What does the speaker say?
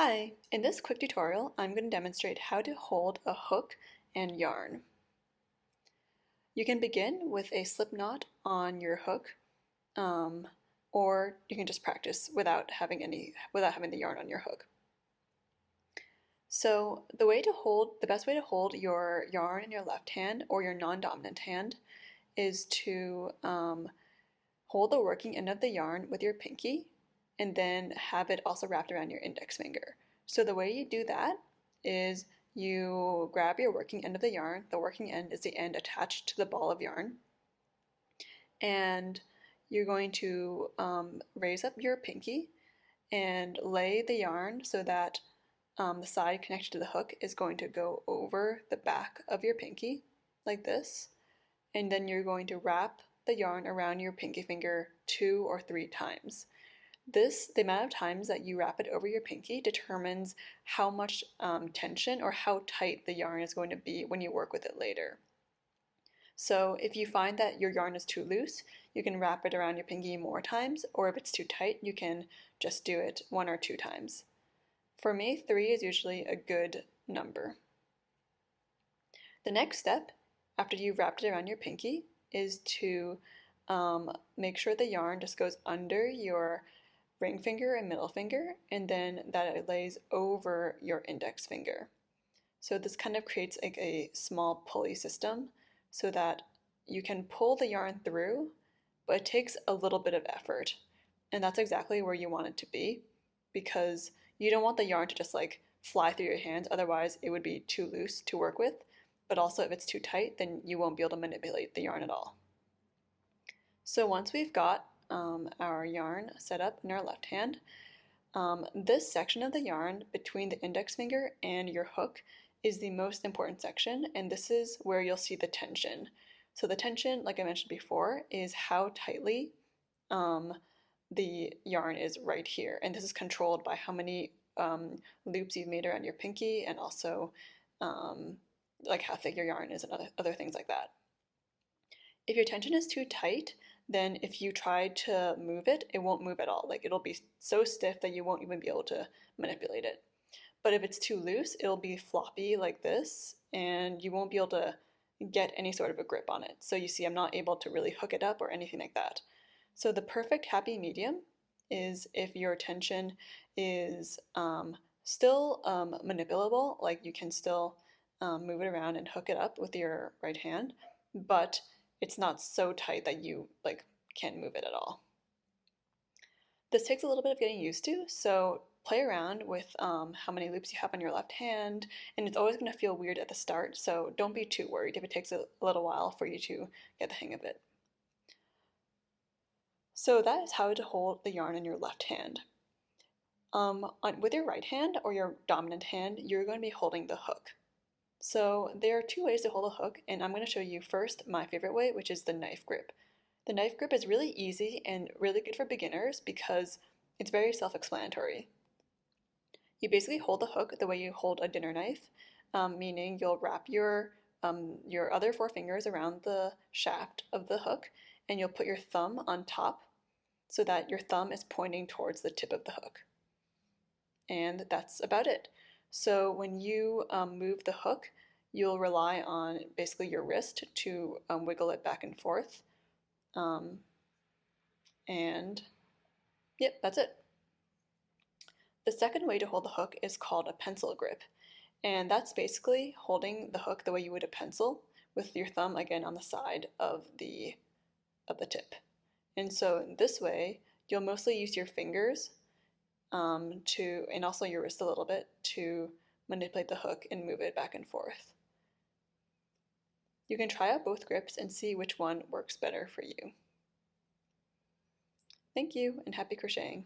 Hi, in this quick tutorial, I'm going to demonstrate how to hold a hook and yarn. You can begin with a slip knot on your hook, or you can just practice without having the yarn on your hook. So the best way to hold your yarn in your left hand or your non-dominant hand is to hold the working end of the yarn with your pinky and then have it also wrapped around your index finger. So the way you do that is you grab your working end of the yarn. The working end is the end attached to the ball of yarn. And you're going to raise up your pinky and lay the yarn so that the side connected to the hook is going to go over the back of your pinky like this. And then you're going to wrap the yarn around your pinky finger 2 or 3 times. The amount of times that you wrap it over your pinky determines how much tension or how tight the yarn is going to be when you work with it later. So if you find that your yarn is too loose, you can wrap it around your pinky more times, or if it's too tight, you can just do it 1 or 2 times. For me, 3 is usually a good number. The next step, after you've wrapped it around your pinky, is to make sure the yarn just goes under your ring finger and middle finger, and then that it lays over your index finger. So this kind of creates like a small pulley system so that you can pull the yarn through, but it takes a little bit of effort. And that's exactly where you want it to be, because you don't want the yarn to just like fly through your hands, otherwise it would be too loose to work with. But also if it's too tight, then you won't be able to manipulate the yarn at all. So once we've got our yarn set up in our left hand, this section of the yarn between the index finger and your hook is the most important section, and this is where you'll see the tension. So the tension, like I mentioned before, is how tightly the yarn is right here, and this is controlled by how many loops you've made around your pinky, and also like how thick your yarn is and other things like that. If your tension is too tight, then if you try to move it, it won't move at all. Like it'll be so stiff that you won't even be able to manipulate it. But if it's too loose, it'll be floppy like this, and you won't be able to get any sort of a grip on it. So you see, I'm not able to really hook it up or anything like that. So the perfect happy medium is if your tension is still manipulable, like you can still move it around and hook it up with your right hand, but it's not so tight that you like can't move it at all. This takes a little bit of getting used to, so play around with how many loops you have on your left hand, and it's always going to feel weird at the start, so don't be too worried if it takes a little while for you to get the hang of it. So that is how to hold the yarn in your left hand. With your right hand or your dominant hand, you're going to be holding the hook. So there are 2 ways to hold a hook, and I'm going to show you first my favorite way, which is the knife grip. The knife grip is really easy and really good for beginners because it's very self-explanatory. You basically hold the hook the way you hold a dinner knife, meaning you'll wrap your other 4 fingers around the shaft of the hook, and you'll put your thumb on top so that your thumb is pointing towards the tip of the hook. And that's about it. So when you move the hook, you'll rely on basically your wrist to wiggle it back and forth. And yep, that's it. The second way to hold the hook is called a pencil grip. And that's basically holding the hook the way you would a pencil, with your thumb again on the side of the tip. And so in this way, you'll mostly use your fingers and also your wrist a little bit to manipulate the hook and move it back and forth. You can try out both grips and see which one works better for you. Thank you, and happy crocheting!